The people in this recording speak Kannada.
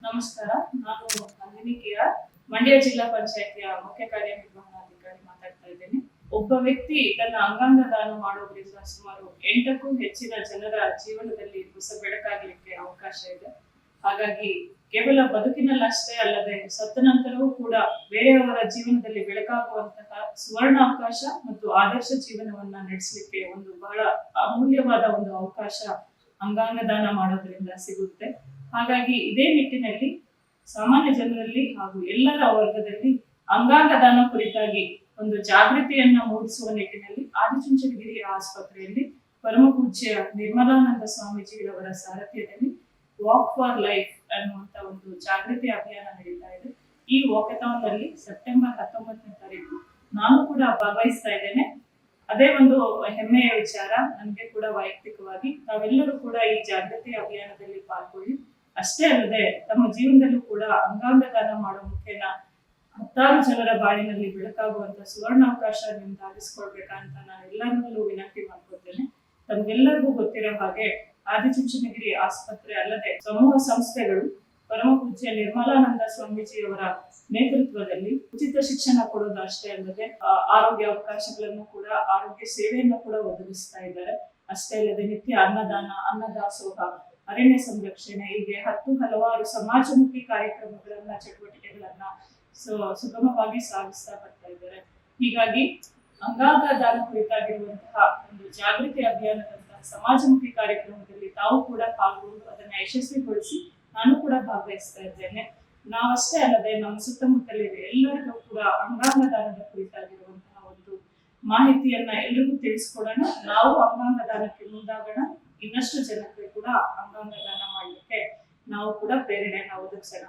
ನಮಸ್ಕಾರ. ನಾನು ನಂದಿನಿ ಕೆಆರ್, ಮಂಡ್ಯ ಜಿಲ್ಲಾ ಪಂಚಾಯತಿಯ ಮುಖ್ಯ ಕಾರ್ಯನಿರ್ವಹಣಾಧಿಕಾರಿ ಮಾತಾಡ್ತಾ ಇದ್ದೇನೆ. ಒಬ್ಬ ವ್ಯಕ್ತಿ ತನ್ನ ಅಂಗಾಂಗ ದಾನ ಮಾಡೋದ್ರಿಂದ ಸುಮಾರು 8ಕ್ಕೂ ಹೆಚ್ಚಿನ ಜನರ ಜೀವನದಲ್ಲಿ ಹೊಸ ಬೆಳಕಾಗಲಿಕ್ಕೆ ಅವಕಾಶ ಇದೆ. ಹಾಗಾಗಿ ಕೇವಲ ಬದುಕಿನಲ್ಲಷ್ಟೇ ಅಲ್ಲದೆ ಸತ್ತ ನಂತರವೂ ಕೂಡ ಬೇರೆಯವರ ಜೀವನದಲ್ಲಿ ಬೆಳಕಾಗುವಂತಹ ಸುವರ್ಣ ಅವಕಾಶ ಮತ್ತು ಆದರ್ಶ ಜೀವನವನ್ನ ನಡೆಸಲಿಕ್ಕೆ ಒಂದು ಬಹಳ ಅಮೂಲ್ಯವಾದ ಒಂದು ಅವಕಾಶ ಅಂಗಾಂಗ ದಾನ ಮಾಡೋದ್ರಿಂದ ಸಿಗುತ್ತೆ. ಹಾಗಾಗಿ ಇದೇ ನಿಟ್ಟಿನಲ್ಲಿ ಸಾಮಾನ್ಯ ಜನರಲ್ಲಿ ಹಾಗೂ ಎಲ್ಲರ ವರ್ಗದಲ್ಲಿ ಅಂಗಾಂಗ ದಾನ ಕುರಿತಾಗಿ ಒಂದು ಜಾಗೃತಿಯನ್ನ ಮೂಡಿಸುವ ನಿಟ್ಟಿನಲ್ಲಿ ಆದಿಚುಂಚನಗಿರಿ ಆಸ್ಪತ್ರೆಯಲ್ಲಿ ಪರಮ ಪೂಜ್ಯ ನಿರ್ಮಲಾನಂದ ಸ್ವಾಮೀಜಿಯವರ ಸಾರಥ್ಯದಲ್ಲಿ ವಾಕ್ ಫಾರ್ ಲೈಫ್ ಅನ್ನುವಂತ ಒಂದು ಜಾಗೃತಿ ಅಭಿಯಾನ ನಡೀತಾ ಇದೆ. ಈ ವಾಕಥಾನ್ ನಲ್ಲಿ ಸೆಪ್ಟೆಂಬರ್ 19ನೇ ತಾರೀಕು ನಾನು ಕೂಡ ಭಾಗವಹಿಸ್ತಾ ಇದ್ದೇನೆ. ಅದೇ ಒಂದು ಹೆಮ್ಮೆಯ ವಿಚಾರ ನನಗೆ ಕೂಡ ವೈಯಕ್ತಿಕವಾಗಿ. ತಾವೆಲ್ಲರೂ ಕೂಡ ಈ ಜಾಗೃತಿ ಅಭಿಯಾನದಲ್ಲಿ ಪಾಲ್ಗೊಳ್ಳಿ. ಅಷ್ಟೇ ಅಲ್ಲದೆ ತಮ್ಮ ಜೀವನದಲ್ಲೂ ಕೂಡ ಅಂಗಾಂಗ ದಾನ ಮಾಡೋ ಮುಖೇನ 10 ಜನರ ಬಾಳಿನಲ್ಲಿ ಬೆಳಕಾಗುವಂತ ಸುವರ್ಣ ಅವಕಾಶ ನಿಮ್ದಾಗಿಸ್ಕೊಳ್ಬೇಕಂತ ನಾನು ಎಲ್ಲರಲ್ಲೂ ವಿನಂತಿ ಮಾಡ್ಕೊಳ್ತೇನೆ. ತಮ್ಗೆಲ್ಲರಿಗೂ ಗೊತ್ತಿರೋ ಹಾಗೆ ಆದಿಚುಂಚನಗಿರಿ ಆಸ್ಪತ್ರೆ ಅಲ್ಲದೆ ಸಮೂಹ ಸಂಸ್ಥೆಗಳು ಪರಮ ಪೂಜ್ಯ ನಿರ್ಮಲಾನಂದ ಸ್ವಾಮೀಜಿಯವರ ನೇತೃತ್ವದಲ್ಲಿ ಉಚಿತ ಶಿಕ್ಷಣ ಕೊಡೋದು ಅಷ್ಟೇ ಅಲ್ಲದೆ ಆರೋಗ್ಯ ಅವಕಾಶಗಳನ್ನು ಕೂಡ, ಆರೋಗ್ಯ ಸೇವೆಯನ್ನು ಕೂಡ ಒದಗಿಸ್ತಾ ಇದ್ದಾರೆ. ಅಷ್ಟೇ ಅಲ್ಲದೆ ನಿತ್ಯ ಅನ್ನದಾನ, ಅನ್ನದಾಸೋಹ, ಅರಣ್ಯ ಸಂರಕ್ಷಣೆ, ಹೀಗೆ ಹಲವಾರು ಸಮಾಜಮುಖಿ ಕಾರ್ಯಕ್ರಮಗಳನ್ನ, ಚಟುವಟಿಕೆಗಳನ್ನ ಸುಗಮವಾಗಿ ಸಾಗಿಸ್ತಾ ಬರ್ತಾ ಇದ್ದಾರೆ. ಹೀಗಾಗಿ ಅಂಗಾಂಗ ದಾನ ಕುರಿತಾಗಿರುವಂತಹ ಒಂದು ಜಾಗೃತಿ ಅಭಿಯಾನದಂತಹ ಸಮಾಜಮುಖಿ ಕಾರ್ಯಕ್ರಮದಲ್ಲಿ ತಾವು ಕೂಡ ಪಾಲ್ಗೊಂಡು ಅದನ್ನ ಯಶಸ್ವಿಗೊಳಿಸಿ ನಾನು ಕೂಡ ಭಾಗವಹಿಸ್ತಾ ಇದ್ದೇನೆ. ನಾವಷ್ಟೇ ಅಲ್ಲದೆ ನಮ್ಮ ಸುತ್ತಮುತ್ತಲಿದೆ ಎಲ್ಲರಿಗೂ ಕೂಡ ಅಂಗಾಂಗ ದಾನದ ಕುರಿತಾಗಿರುವಂತಹ ಒಂದು ಮಾಹಿತಿಯನ್ನ ಎಲ್ರಿಗೂ ತಿಳಿಸ್ಕೊಡೋಣ. ನಾವು ಅಂಗಾಂಗ ದಾನಕ್ಕೆ ಮುಂದಾಗೋಣ. ಇನ್ನಷ್ಟು ಜನಕ್ಕೆ ಕೂಡ ಅಂಗಾಂಗ ದಾನ ಮಾಡಲಿಕ್ಕೆ ನಾವು ಕೂಡ ಪ್ರೇರಣೆಯನ್ನು ಒದಗಿಸೋಣ.